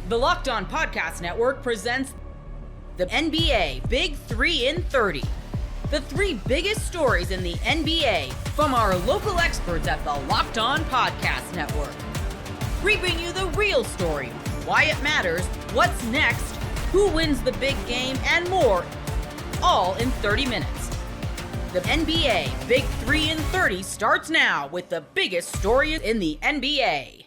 The Locked On Podcast Network presents the NBA Big 3 in 30. The three biggest stories in the NBA from our local experts at the Locked On Podcast Network. We bring you the real story, why it matters, what's next, who wins the big game, and more, all in 30 minutes. The NBA Big 3 in 30 starts now with the biggest stories in the NBA.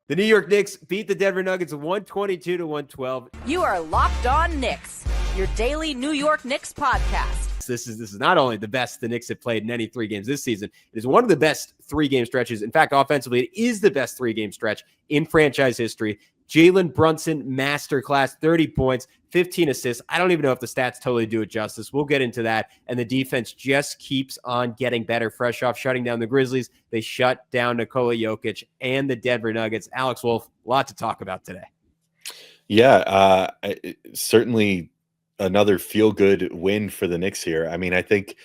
The New York Knicks beat the Denver Nuggets 122-112. You are Locked On Knicks, your daily New York Knicks podcast. This is not only the best the Knicks have played in any three games this season, it is one of the best three-game stretches. In fact, offensively, it is the best three-game stretch in franchise history. Jalen Brunson, masterclass, 30 points, 15 assists. I don't even know if the stats totally do it justice. We'll get into that. And the defense just keeps on getting better, fresh off shutting down the Grizzlies. They shut down Nikola Jokic and the Denver Nuggets. Alex Wolf, a lot to talk about today. Yeah, certainly another feel-good win for the Knicks here. I mean, I think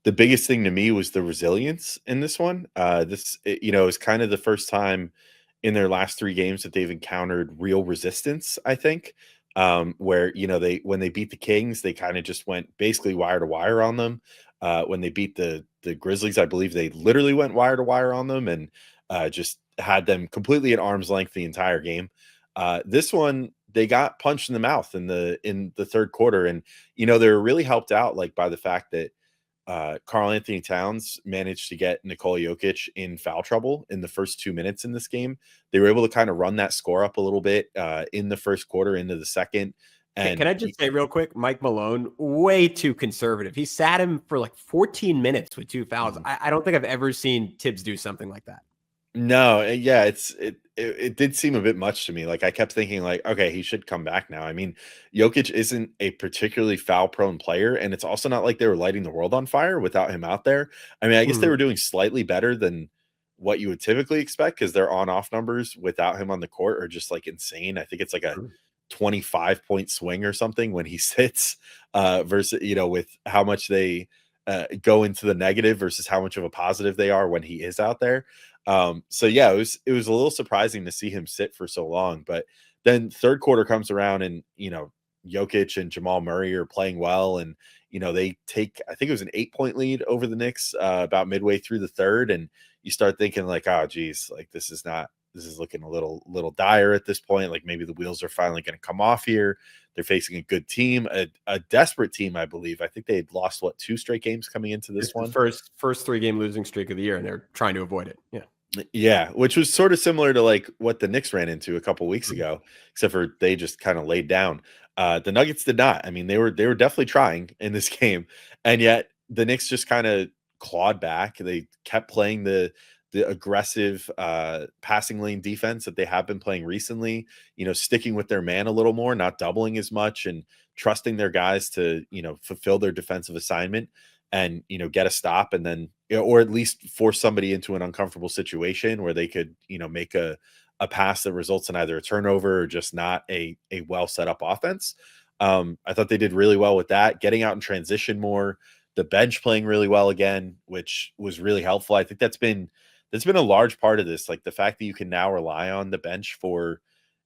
the biggest thing to me was the resilience in this one. Is kind of the first time in their last three games that they've encountered real resistance, I think, where, when they beat the Kings, they kind of just went basically wire to wire on them. When they beat the Grizzlies, I believe they literally went wire to wire on them and just had them completely at arm's length the entire game. This one, they got punched in the mouth in the third quarter. And, they were really helped out by the fact that Karl Anthony Towns managed to get Nikola Jokic in foul trouble in the first 2 minutes in this game. They were able to kind of run that score up a little bit in the first quarter into the second. And can I just say real quick, Mike Malone, way too conservative. He sat him for 14 minutes with two fouls. I don't think I've ever seen Tibbs do something like that. No, yeah, it did seem a bit much to me. I kept thinking okay, he should come back now. I mean, Jokic isn't a particularly foul prone player, and it's also not like they were lighting the world on fire without him out there. I mean, I guess they were doing slightly better than what you would typically expect because their on-off numbers without him on the court are just insane. I think it's a 25-point swing or something when he sits versus, with how much they go into the negative versus how much of a positive they are when he is out there. So yeah, it was a little surprising to see him sit for so long, but then third quarter comes around and, Jokic and Jamal Murray are playing well. And, they take, I think it was an 8-point lead over the Knicks about midway through the third. And you start thinking oh geez, this is looking a little dire at this point. Maybe the wheels are finally going to come off here. They're facing a good team, a desperate team, I believe. I think they had lost 2 straight games coming into this one. First 3-game losing streak of the year, and they're trying to avoid it. Yeah, which was sort of similar to what the Knicks ran into a couple weeks ago, except for they just kind of laid down. The Nuggets did not. I mean, they were definitely trying in this game, and yet the Knicks just kind of clawed back. They kept playing the aggressive passing lane defense that they have been playing recently, sticking with their man a little more, not doubling as much and trusting their guys to, fulfill their defensive assignment and, get a stop and then, or at least force somebody into an uncomfortable situation where they could, make a pass that results in either a turnover or just not a well set up offense. I thought they did really well with that, getting out in transition more, the bench playing really well again, which was really helpful. I think that's been a large part of this, the fact that you can now rely on the bench for,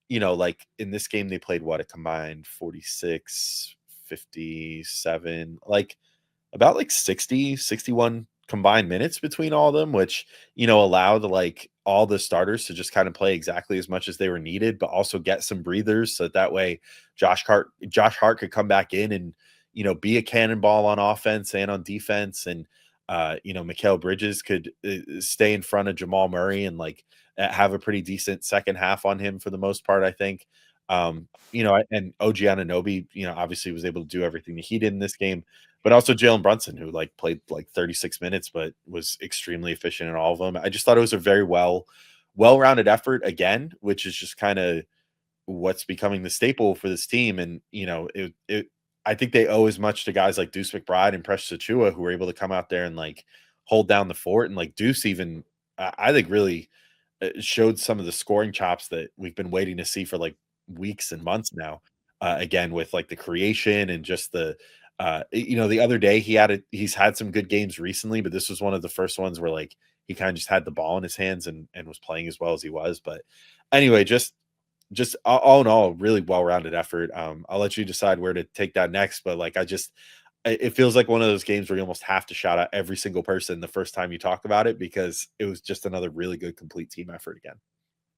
in this game, they played a combined 46, 57, about 60, 61 combined minutes between all of them, which, allowed all the starters to just kind of play exactly as much as they were needed, but also get some breathers. So that way Josh Hart could come back in and, be a cannonball on offense and on defense. And, Mikal Bridges could stay in front of Jamal Murray and have a pretty decent second half on him for the most part, I think. And OG Anunoby, obviously was able to do everything that he did in this game, but also Jalen Brunson, who played 36 minutes, but was extremely efficient in all of them. I just thought it was a very well-rounded effort again, which is just kind of what's becoming the staple for this team. And, I think they owe as much to guys like Deuce McBride and Precious Achiuwa, who were able to come out there and hold down the fort. And Deuce even, I think, really showed some of the scoring chops that we've been waiting to see for weeks and months now. Again, with the creation and just the other day he's had some good games recently, but this was one of the first ones where he kind of just had the ball in his hands and was playing as well as he was. But anyway, just just all in all, really well-rounded effort. I'll let you decide where to take that next, but like it feels like one of those games where you almost have to shout out every single person the first time you talk about it, because it was just another really good complete team effort again.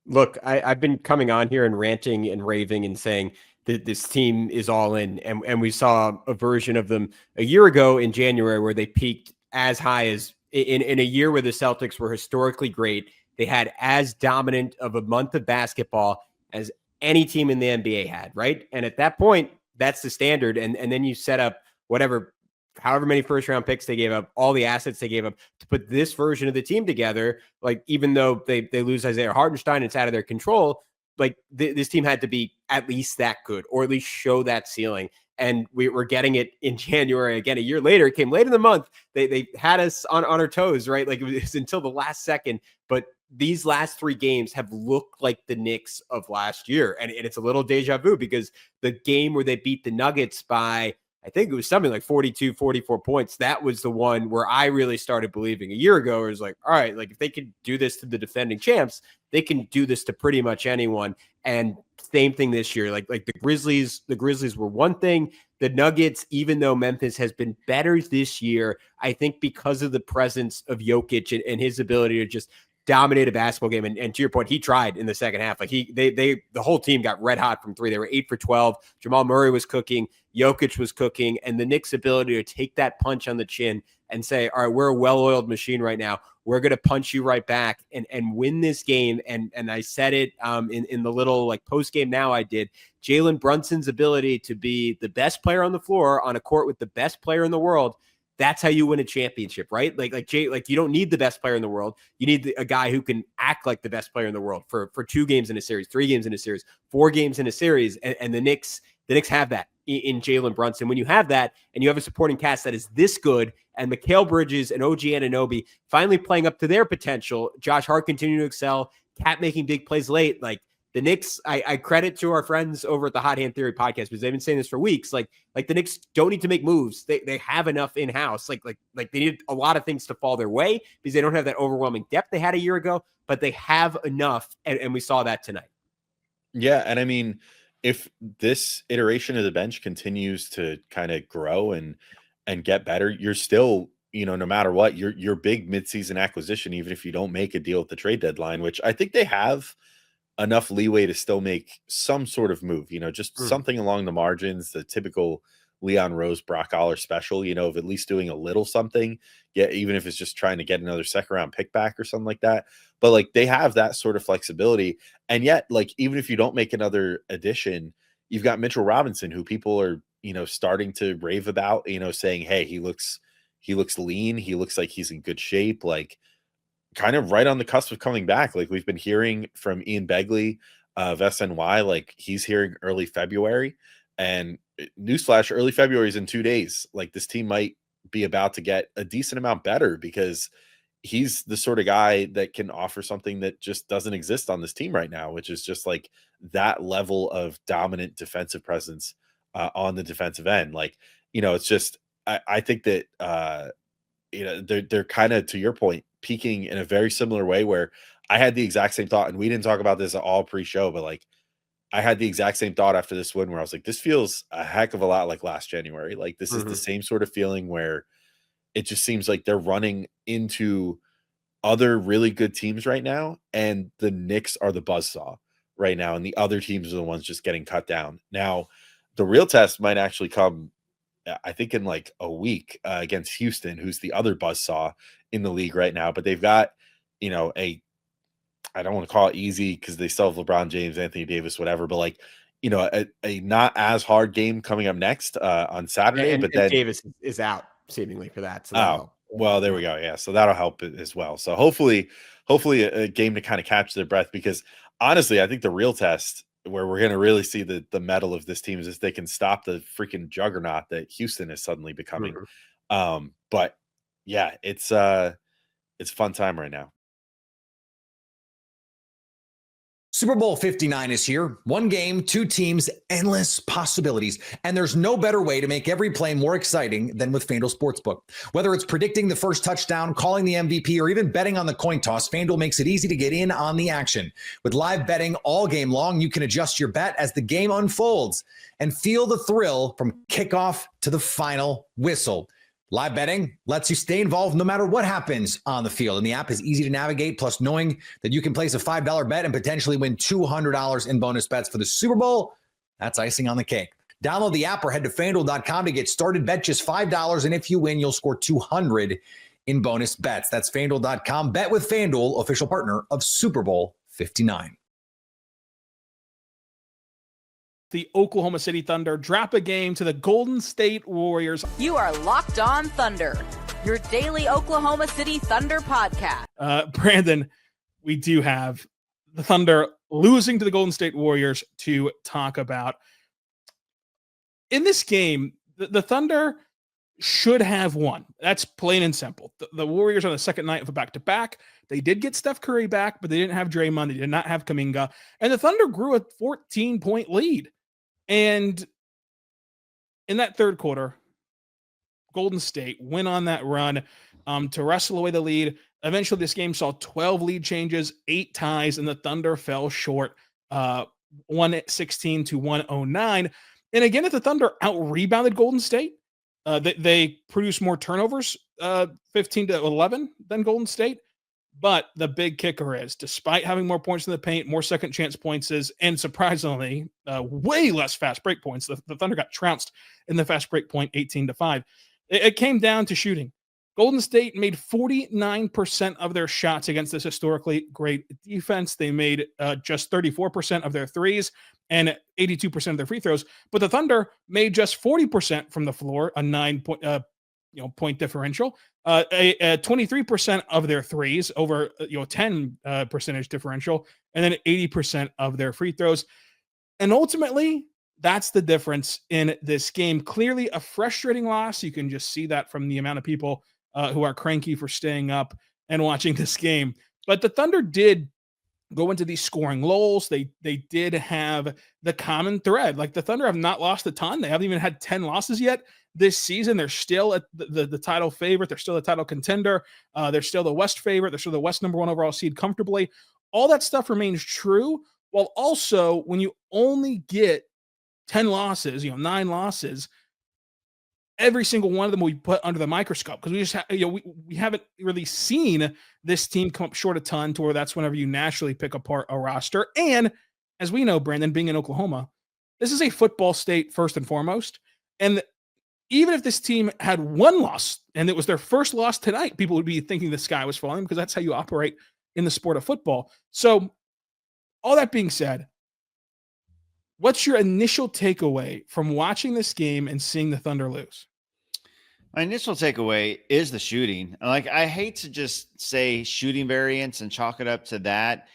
Look, I've been coming on here and ranting and raving and saying that this team is all in, and we saw a version of them a year ago in January where they peaked as high as in a year where the Celtics were historically great. They had as dominant of a month of basketball as any team in the NBA had, right? And at that point, that's the standard. And then you set up whatever, however many first round picks they gave up, all the assets they gave up to put this version of the team together. Like, even though they lose Isaiah Hartenstein, it's out of their control. Like, this team had to be at least that good, or at least show that ceiling. And we were getting it in January again. A year later, it came late in the month. They had us on our toes, right? Like, it was until the last second. But these last 3 games have looked like the Knicks of last year. And it's a little deja vu, because the game where they beat the Nuggets by, I think it was something like 42, 44 points. That was the one where I really started believing a year ago. It was like, all right, like, if they could do this to the defending champs, they can do this to pretty much anyone. And same thing this year. Like the Grizzlies were one thing. The Nuggets, even though Memphis has been better this year, I think because of the presence of Jokic and his ability to just dominate a basketball game. And to your point, he tried in the second half. Like, the whole team got red hot from 3. They were 8 for 12. Jamal Murray was cooking. Jokic was cooking. And the Knicks' ability to take that punch on the chin and say, all right, we're a well-oiled machine right now. We're going to punch you right back and win this game. And I said it in the little like post game now I did. Jalen Brunson's ability to be the best player on the floor on a court with the best player in the world. That's how you win a championship, right? Like you don't need the best player in the world. You need a guy who can act like the best player in the world for 2 games in a series, 3 games in a series, 4 games in a series. And the Knicks have that in Jalen Brunson. When you have that and you have a supporting cast that is this good, and Mikal Bridges and OG Anunoby finally playing up to their potential, Josh Hart continuing to excel, Cat making big plays late, like, the Knicks, I credit to our friends over at the Hot Hand Theory podcast, because they've been saying this for weeks. Like the Knicks don't need to make moves. They have enough in-house. Like they need a lot of things to fall their way, because they don't have that overwhelming depth they had a year ago, but they have enough. And we saw that tonight. Yeah. And I mean, if this iteration of the bench continues to kind of grow and get better, you're still, no matter what, your big midseason acquisition, even if you don't make a deal at the trade deadline, which I think they have enough leeway to still make some sort of move, just something along the margins, the typical Leon Rose, Brock Aller special, of at least doing a little something. Yeah, even if it's just trying to get another second round pick back or something like that. But like, they have that sort of flexibility. And yet, like, even if you don't make another addition, you've got Mitchell Robinson, who people are, starting to rave about, saying, hey, he looks lean. He looks like he's in good shape. Like, kind of right on the cusp of coming back. Like, we've been hearing from Ian Begley of SNY, like, he's hearing early February. And newsflash, early February is in 2 days. Like, this team might be about to get a decent amount better, because he's the sort of guy that can offer something that just doesn't exist on this team right now, which is just like that level of dominant defensive presence on the defensive end. Like, it's just, I think that, they're kind of, to your point, peaking in a very similar way, where I had the exact same thought, and we didn't talk about this at all pre-show, but like, I had the exact same thought after this win, where I was like, this feels a heck of a lot like last January. Like, this is the same sort of feeling where it just seems like they're running into other really good teams right now, and the Knicks are the buzzsaw right now, and the other teams are the ones just getting cut down. Now, the real test might actually come, I think, in like a week against Houston, who's the other buzzsaw in the league right now. But they've got, I don't want to call it easy, because they still have LeBron James, Anthony Davis, whatever, but like, a not as hard game coming up next on Saturday. And then Davis is out seemingly for that. So oh, well, there we go. Yeah. So that'll help as well. So hopefully a game to kind of catch their breath, because honestly, I think the real test, where we're going to really see the mettle of this team, is if they can stop the freaking juggernaut that Houston is suddenly becoming. But yeah, it's a fun time right now. Super Bowl 59 is here. One game, two teams, endless possibilities. And there's no better way to make every play more exciting than with FanDuel Sportsbook. Whether it's predicting the first touchdown, calling the MVP, or even betting on the coin toss, FanDuel makes it easy to get in on the action. With live betting all game long, you can adjust your bet as the game unfolds and feel the thrill from kickoff to the final whistle. Live betting lets you stay involved no matter what happens on the field. And the app is easy to navigate. Plus, knowing that you can place a $5 bet and potentially win $200 in bonus bets for the Super Bowl, that's icing on the cake. Download the app or head to FanDuel.com to get started. Bet just $5. And if you win, you'll score $200 in bonus bets. That's FanDuel.com. Bet with FanDuel, official partner of Super Bowl 59. The Oklahoma City Thunder drop a game to the Golden State Warriors. You are Locked On Thunder, your daily Oklahoma City Thunder podcast. Brandon, we do have the Thunder losing to the Golden State Warriors to talk about. In this game, the Thunder should have won. That's plain and simple. The Warriors on the second night of a back-to-back. They did get Steph Curry back, but they didn't have Draymond. They did not have Kuminga. And the Thunder grew a 14-point lead. And in that third quarter, Golden State went on that run to wrestle away the lead. Eventually, this game saw 12 lead changes, 8 ties, and the Thunder fell short 116 to 109. And again, if the Thunder out-rebounded Golden State, they produced more turnovers, 15 to 11 than Golden State. But the big kicker is, despite having more points in the paint, more second chance points, and surprisingly, way less fast break points, the Thunder got trounced in the fast break point 18-5. It came down to shooting. Golden State made 49% of their shots against this historically great defense. They made just 34% of their threes and 82% of their free throws. But the Thunder made just 40% from the floor, a 9-point point differential. 23% of their threes, over 10 percentage differential, and then 80% of their free throws. And ultimately, that's the difference in this game. Clearly a frustrating loss. You can just see that from the amount of people who are cranky for staying up and watching this game. But the Thunder did go into these scoring lulls. They did have the common thread. Like, the Thunder have not lost a ton. They haven't even had 10 losses yet this season. They're still at the title favorite. They're still the title contender. They're still the West favorite. They're still the West number 1 overall seed comfortably. All that stuff remains true, while also, when you only get 10 losses, 9 losses, every single one of them will be put under the microscope, because we just we haven't really seen this team come up short a ton, to where that's whenever you naturally pick apart a roster. And as we know, Brandon, being in Oklahoma, this is a football state first and foremost. And even if this team had one loss and it was their first loss tonight, people would be thinking the sky was falling, because that's how you operate in the sport of football. So all that being said, what's your initial takeaway from watching this game and seeing the Thunder lose? My initial takeaway is the shooting. Like, I hate to just say shooting variance and chalk it up to that,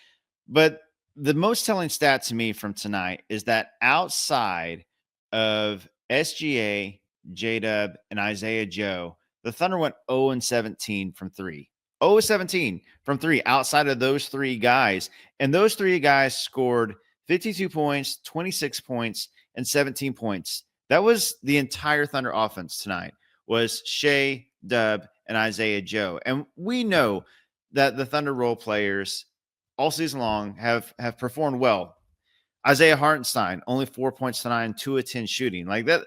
but the most telling stat to me from tonight is that outside of SGA, J-Dub, and Isaiah Joe, the Thunder went 0-17 from 3. 0-17 from 3 outside of those 3 guys. And those 3 guys scored 52 points, 26 points, and 17 points. That was the entire Thunder offense tonight, was Shea, Dub, and Isaiah Joe. And we know that the Thunder role players all season long have performed well. Isaiah Hartenstein, only 4 points tonight and 2 of 10 shooting. Like that,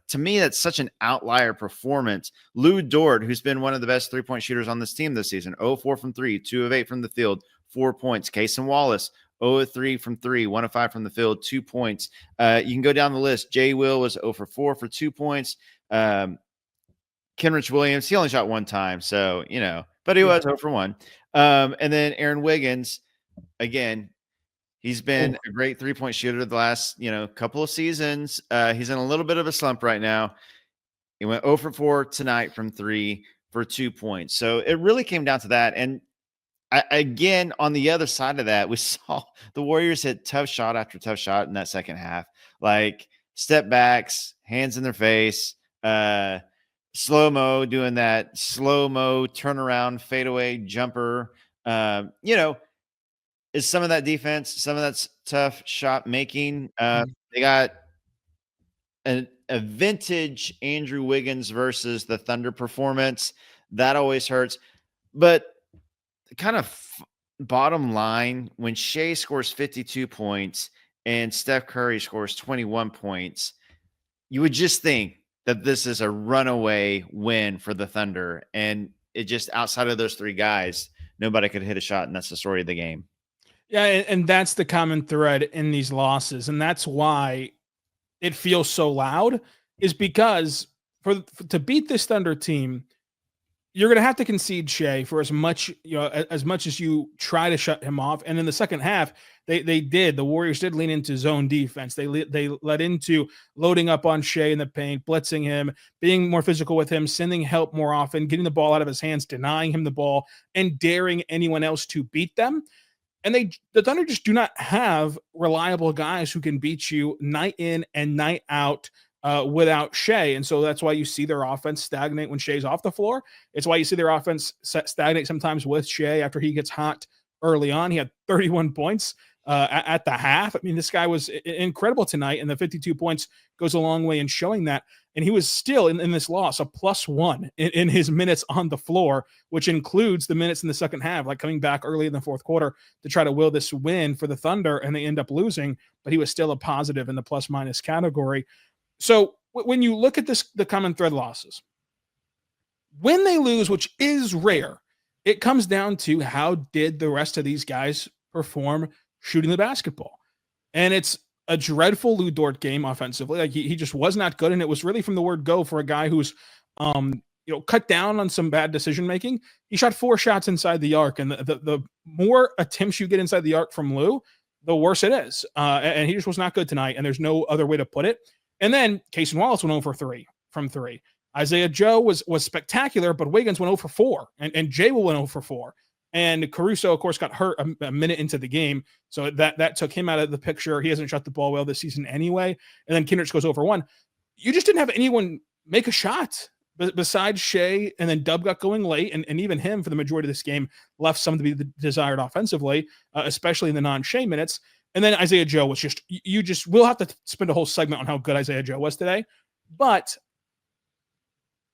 to me, that's such an outlier performance. Lou Dort, who's been one of the best 3-point shooters on this team this season, 0-4 from 3, 2 of 8 from the field, 4 points. Cason Wallace, 0-3 from 3, 1 of 5 from the field, 2 points. You can go down the list. Jay Will was 0-4 for 2 points. Kenrich Williams, he only shot 1 time, so, but he was 0-1. And then Aaron Wiggins, again, he's been a great 3-point shooter the last, couple of seasons. He's in a little bit of a slump right now. He went 0-4 tonight from 3 for 2 points. So it really came down to that. And again, on the other side of that, we saw the Warriors hit tough shot after tough shot in that second half, like step backs, hands in their face, slow-mo, doing that slow-mo turnaround fadeaway jumper. is some of that defense, some of that's tough shot making. They got a vintage Andrew Wiggins versus the Thunder performance. That always hurts. But kind of bottom line, when Shea scores 52 points and Steph Curry scores 21 points, you would just think that this is a runaway win for the Thunder. And it just, outside of those three guys, nobody could hit a shot, and that's the story of the game. Yeah, and that's the common thread in these losses, and that's why it feels so loud, is because to beat this Thunder team, you're going to have to concede Shea for as much as you try to shut him off. And in the second half, the Warriors did lean into zone defense. They led into loading up on Shea in the paint, blitzing him, being more physical with him, sending help more often, getting the ball out of his hands, denying him the ball, and daring anyone else to beat them. And the Thunder just do not have reliable guys who can beat you night in and night out without Shea. And so that's why you see their offense stagnate when Shea's off the floor. It's why you see their offense stagnate sometimes with Shea after he gets hot early on. He had 31 points at the half. I mean, this guy was incredible tonight, and the 52 points goes a long way in showing that. And he was still in this loss a +1 in his minutes on the floor, which includes the minutes in the second half, like coming back early in the fourth quarter to try to will this win for the Thunder, and they end up losing, but he was still a positive in the plus-minus category. So when you look at the common thread losses, when they lose, which is rare, it comes down to how did the rest of these guys perform shooting the basketball. And it's a dreadful Lou Dort game offensively. Like he just was not good. And it was really from the word go for a guy who's, cut down on some bad decision-making. He shot 4 shots inside the arc, and the more attempts you get inside the arc from Lou, the worse it is. And he just was not good tonight. And there's no other way to put it. And then Casey Wallace went 0 for 3 from 3. Isaiah Joe was spectacular, but Wiggins went 0 for 4, and Jay will went 0 for 4. And Caruso, of course, got hurt a minute into the game, so that took him out of the picture. He hasn't shot the ball well this season anyway. And then Kendricks goes 0 for 1. You just didn't have anyone make a shot besides Shea, and then Dub got going late, and even him for the majority of this game left some to be the desired offensively, especially in the non-Shea minutes. And then Isaiah Joe was we'll have to spend a whole segment on how good Isaiah Joe was today, but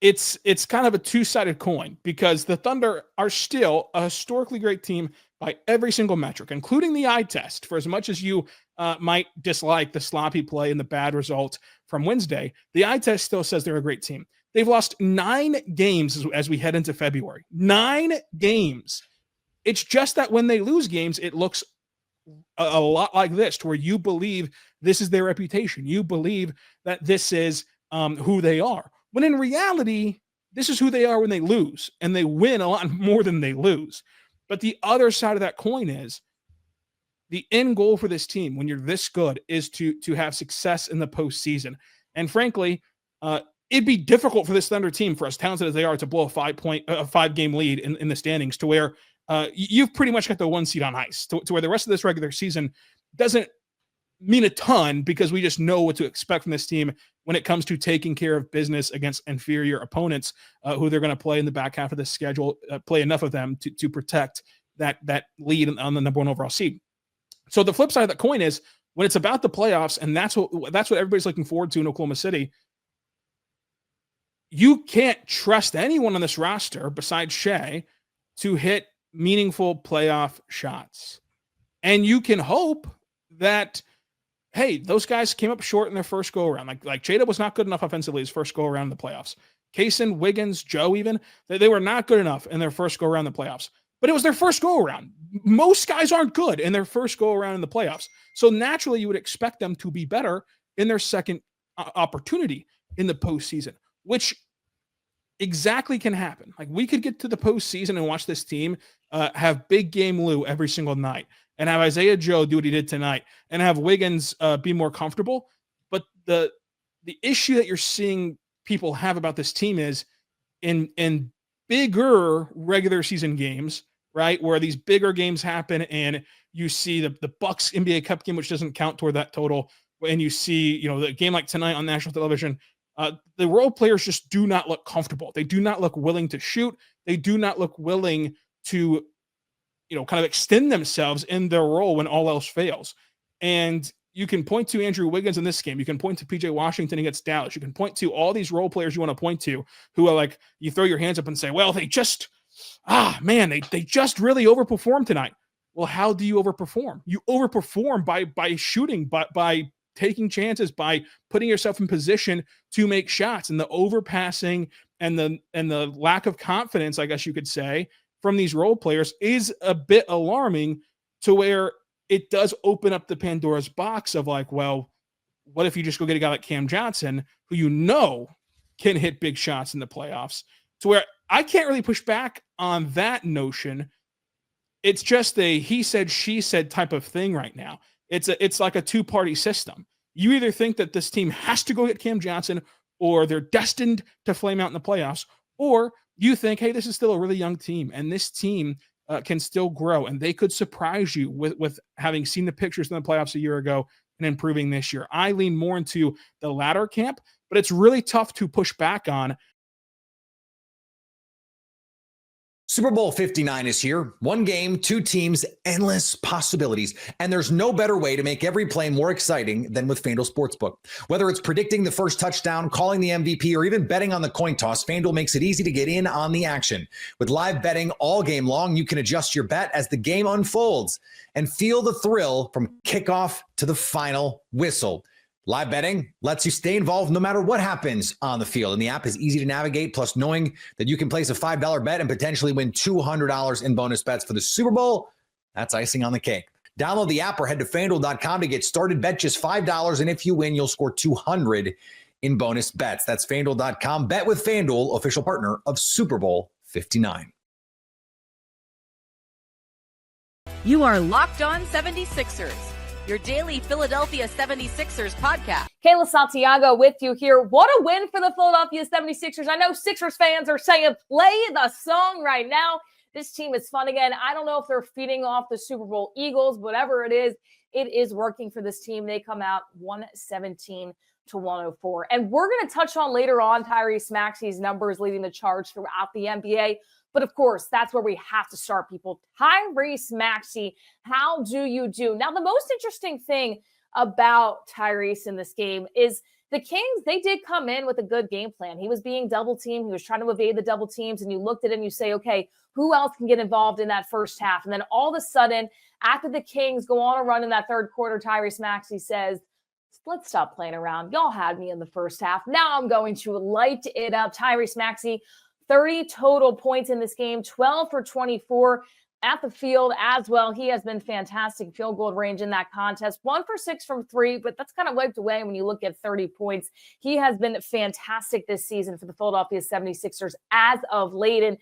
it's kind of a two-sided coin, because the Thunder are still a historically great team by every single metric, including the eye test. For as much as you might dislike the sloppy play and the bad result from Wednesday, the eye test still says they're a great team. They've lost 9 games as we head into February. 9 games. It's just that when they lose games, it looks a lot like this, to where you believe this is their reputation. You believe that this is who they are. When in reality, this is who they are when they lose, and they win a lot more than they lose. But the other side of that coin is the end goal for this team when you're this good is to have success in the postseason. And frankly, it'd be difficult for this Thunder team, for as talented as they are, to blow a 5-game lead in the standings, to where you've pretty much got the 1 seed on ice, to where the rest of this regular season doesn't mean a ton, because we just know what to expect from this team when it comes to taking care of business against inferior opponents who they're going to play in the back half of the schedule, play enough of them to protect that lead on the number 1 overall seed. So the flip side of that coin is when it's about the playoffs, and that's what everybody's looking forward to in Oklahoma City, you can't trust anyone on this roster besides Shea to hit meaningful playoff shots. And you can hope that, hey, those guys came up short in their first go-around. Like Jada was not good enough offensively his first go-around in the playoffs. Kaysen, Wiggins, Joe even, they were not good enough in their first go-around in the playoffs. But it was their first go-around. Most guys aren't good in their first go-around in the playoffs. So naturally, you would expect them to be better in their second opportunity in the postseason, which exactly can happen. Like, we could get to the postseason and watch this team have big game Lou every single night, and have Isaiah Joe do what he did tonight, and have Wiggins be more comfortable. But the issue that you're seeing people have about this team is in bigger regular season games, right, where these bigger games happen, and you see the Bucks NBA Cup game, which doesn't count toward that total, and you see the game like tonight on national television. The role players just do not look comfortable. They do not look willing to shoot. They do not look willing to kind of extend themselves in their role when all else fails. And you can point to Andrew Wiggins in this game. You can point to PJ Washington against Dallas. You can point to all these role players you want to point to who are like, you throw your hands up and say, well, they just really overperformed tonight. Well, how do you overperform? You overperform by shooting, but by taking chances, by putting yourself in position to make shots. And the overpassing and the lack of confidence, I guess you could say, from these role players is a bit alarming, to where it does open up the Pandora's box of like, well, what if you just go get a guy like Cam Johnson, who can hit big shots in the playoffs, to where I can't really push back on that notion. It's just a he said, she said type of thing right now. It's like a two-party system. You either think that this team has to go get Cam Johnson, or they're destined to flame out in the playoffs, or you think, hey, this is still a really young team, and this team can still grow, and they could surprise you with having seen the pictures in the playoffs a year ago and improving this year. I lean more into the latter camp, but it's really tough to push back on. Super Bowl 59 is here. One game, two teams, endless possibilities. And there's no better way to make every play more exciting than with FanDuel Sportsbook. Whether it's predicting the first touchdown, calling the MVP, or even betting on the coin toss, FanDuel makes it easy to get in on the action. With live betting all game long, you can adjust your bet as the game unfolds and feel the thrill from kickoff to the final whistle. Live betting lets you stay involved no matter what happens on the field, and the app is easy to navigate, plus knowing that you can place a $5 bet and potentially win $200 in bonus bets for the Super Bowl, that's icing on the cake. Download the app or head to FanDuel.com to get started. Bet just $5, and if you win, you'll score $200 in bonus bets. That's FanDuel.com. Bet with FanDuel, official partner of Super Bowl 59. You are Locked On 76ers, your daily Philadelphia 76ers podcast. Kayla Santiago with you here. What a win for the Philadelphia 76ers. I know Sixers fans are saying, play the song right now. This team is fun again. I don't know if they're feeding off the Super Bowl Eagles, whatever it is working for this team. They come out 117-104. And we're going to touch on later on Tyrese Maxey's numbers leading the charge throughout the NBA. But of course, that's where we have to start, people. Tyrese Maxey, how do you do? Now, the most interesting thing about Tyrese in this game is the Kings, they did come in with a good game plan. He was being double teamed. He was trying to evade the double teams. And you looked at it and you say, okay, who else can get involved in that first half? And then all of a sudden, after the Kings go on a run in that third quarter, Tyrese Maxey says, let's stop playing around. Y'all had me in the first half. Now I'm going to light it up. Tyrese Maxey, 30 total points in this game, 12 for 24 at the field as well. He has been fantastic field goal range in that contest. 1 for 6 from 3, but that's kind of wiped away when you look at 30 points. He has been fantastic this season for the Philadelphia 76ers as of late. And,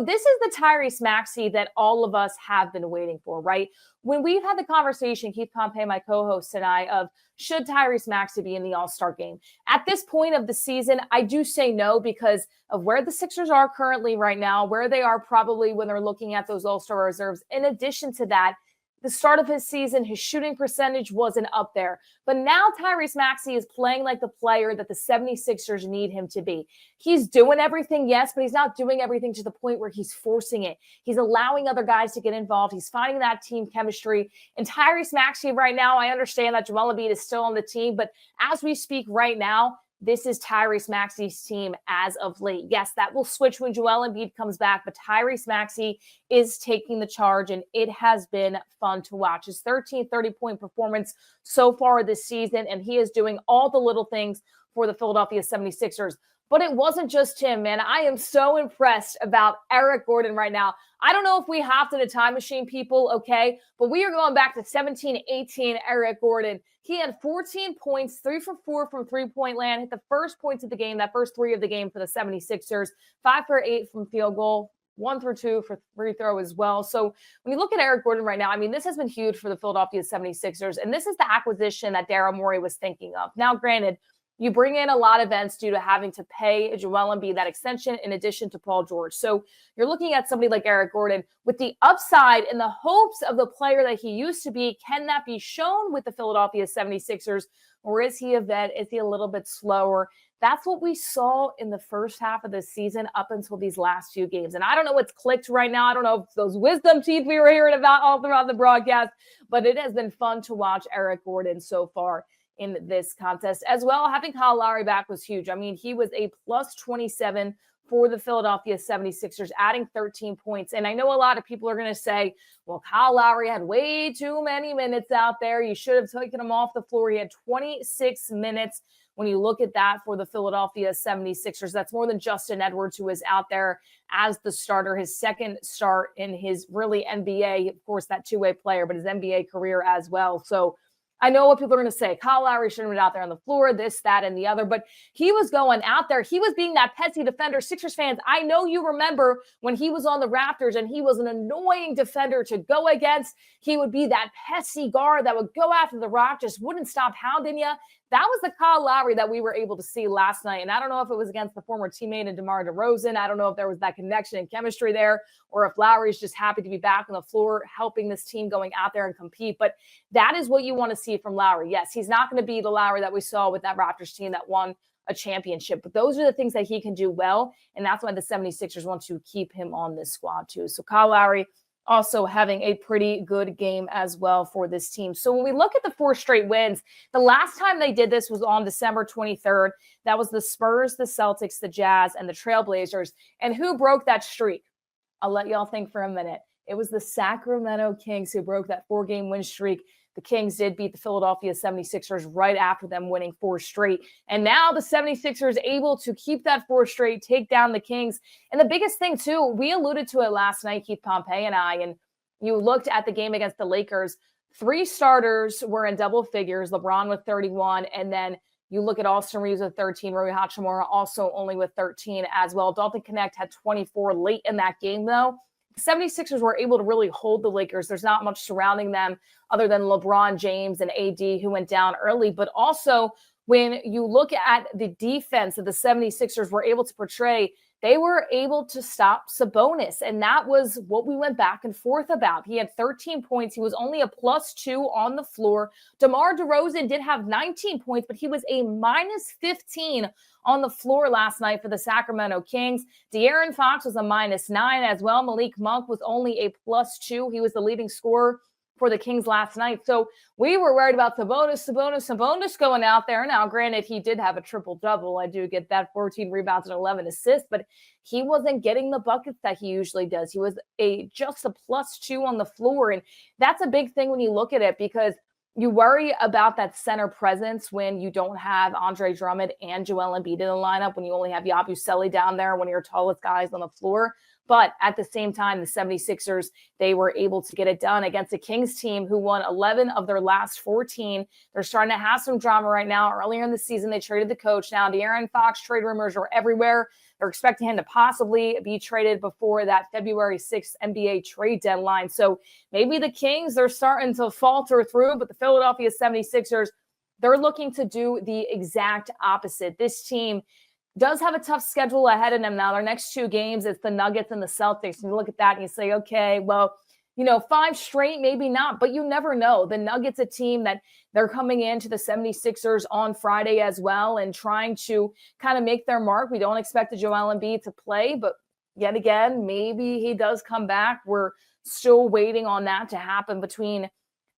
this is the Tyrese Maxey that all of us have been waiting for, right? When we've had the conversation, Keith Pompey, my co-host, and I, of should Tyrese Maxey be in the All-Star game? At this point of the season, I do say no because of where the Sixers are currently right now, where they are probably when they're looking at those All-Star reserves. In addition to that, the start of his season, his shooting percentage wasn't up there. But now Tyrese Maxey is playing like the player that the 76ers need him to be. He's doing everything, yes, but he's not doing everything to the point where he's forcing it. He's allowing other guys to get involved. He's finding that team chemistry. And Tyrese Maxey right now, I understand that Joel Embiid is still on the team, but as we speak right now, this is Tyrese Maxey's team as of late. Yes, that will switch when Joel Embiid comes back, but Tyrese Maxey is taking the charge, and it has been fun to watch. His 13 30-point performance so far this season, and he is doing all the little things for the Philadelphia 76ers. But it wasn't just him, man. I am so impressed about Eric Gordon right now. I don't know if we hopped in a time machine, people, okay? But we are going back to 17-18 Eric Gordon. He had 14 points, 3 for 4 from three-point land, hit the first points of the game, that first 3 of the game for the 76ers, 5 for 8 from field goal, 1 for 2 for free throw as well. So when you look at Eric Gordon right now, I mean, this has been huge for the Philadelphia 76ers, and this is the acquisition that Daryl Morey was thinking of. Now, granted, you bring in a lot of vets due to having to pay Joel Embiid that extension in addition to Paul George. So you're looking at somebody like Eric Gordon with the upside and the hopes of the player that he used to be. Can that be shown with the Philadelphia 76ers? Or is he a vet? Is he a little bit slower? That's what we saw in the first half of the season up until these last few games. And I don't know what's clicked right now. I don't know if those wisdom teeth we were hearing about all throughout the broadcast, but it has been fun to watch Eric Gordon so far in this contest as well. Having Kyle Lowry back was huge. I mean, he was a plus 27 for the Philadelphia 76ers, adding 13 points. And I know a lot of people are going to say, well, Kyle Lowry had way too many minutes out there. You should have taken him off the floor. He had 26 minutes. When you look at that for the Philadelphia 76ers, that's more than Justin Edwards, who is out there as the starter, his second start in his really NBA, of course, that two-way player, but his NBA career as well. So I know what people are going to say. Kyle Lowry shouldn't have been out there on the floor, this, that, and the other. But he was going out there. He was being that pesky defender. Sixers fans, I know you remember when he was on the Raptors and he was an annoying defender to go against. He would be that pesky guard that would go after the rock, just wouldn't stop hounding you. That was the Kyle Lowry that we were able to see last night. And I don't know if it was against the former teammate of DeMar DeRozan. I don't know if there was that connection and chemistry there, or if Lowry's just happy to be back on the floor, helping this team going out there and compete. But that is what you want to see from Lowry. Yes, he's not going to be the Lowry that we saw with that Raptors team that won a championship. But those are the things that he can do well. And that's why the 76ers want to keep him on this squad too. So Kyle Lowry also having a pretty good game as well for this team. So when we look at the 4 straight wins, the last time they did this was on December 23rd. That was the Spurs, the Celtics, the Jazz, and the Trailblazers. And who broke that streak? I'll let y'all think for a minute. It was the Sacramento Kings who broke that 4-game win streak. The Kings did beat the Philadelphia 76ers right after them winning 4 straight. And now the 76ers able to keep that 4 straight, take down the Kings. And the biggest thing, too, we alluded to it last night, Keith Pompey and I, and you looked at the game against the Lakers. 3 starters were in double figures, LeBron with 31, and then you look at Austin Reeves with 13, Rui Hachimura also only with 13 as well. Dalton Connect had 24 late in that game, though. The 76ers were able to really hold the Lakers. There's not much surrounding them other than LeBron James and AD, who went down early. But also, when you look at the defense that the 76ers were able to portray, they were able to stop Sabonis. And that was what we went back and forth about. He had 13 points. He was only a +2 on the floor. DeMar DeRozan did have 19 points, but he was a -15 on the floor last night for the Sacramento Kings. De'Aaron Fox was a -9 as well. Malik Monk was only a +2. He was the leading scorer for the Kings last night. So we were worried about Sabonis going out there. Now, granted, he did have a triple-double. I do get that, 14 rebounds and 11 assists, but he wasn't getting the buckets that he usually does. He was just a +2 on the floor. And that's a big thing when you look at it, because you worry about that center presence when you don't have Andre Drummond and Joel Embiid in the lineup, when you only have Yabusele down there, one of your tallest guys on the floor. But at the same time, the 76ers, they were able to get it done against a Kings team who won 11 of their last 14. They're starting to have some drama right now. Earlier in the season, they traded the coach. Now, De'Aaron Fox trade rumors are everywhere. They're expecting him to possibly be traded before that February 6th NBA trade deadline. So maybe the Kings, they're starting to falter through, but the Philadelphia 76ers, they're looking to do the exact opposite. This team does have a tough schedule ahead of them now. Their next 2 games, it's the Nuggets and the Celtics. And you look at that and you say, okay, well, 5 straight, maybe not, but you never know. The Nuggets, a team that they're coming into the 76ers on Friday as well and trying to kind of make their mark. We don't expect the Joel Embiid to play, but yet again, maybe he does come back. We're still waiting on that to happen between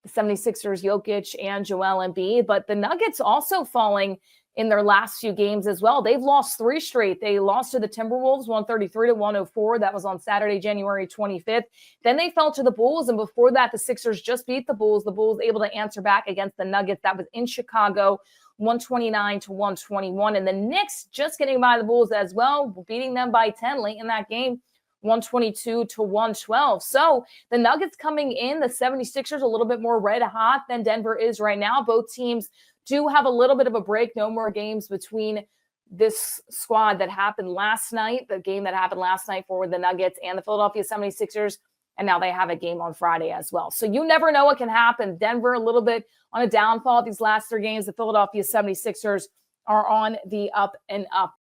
the 76ers, Jokic, and Joel Embiid. But the Nuggets also falling in their last few games as well. They've lost 3 straight. They lost to the Timberwolves 133-104. That was on Saturday, January 25th. Then they fell to the Bulls. And before that, the Sixers just beat the Bulls. The Bulls able to answer back against the Nuggets. That was in Chicago, 129-121. And the Knicks just getting by the Bulls as well, beating them by 10 late in that game, 122-112. So the Nuggets coming in, the 76ers a little bit more red hot than Denver is right now. Both teams do have a little bit of a break. No more games between this squad that happened last night, the game that happened last night for the Nuggets and the Philadelphia 76ers. And now they have a game on Friday as well. So you never know what can happen. Denver a little bit on a downfall these last 3 games. The Philadelphia 76ers are on the up and up.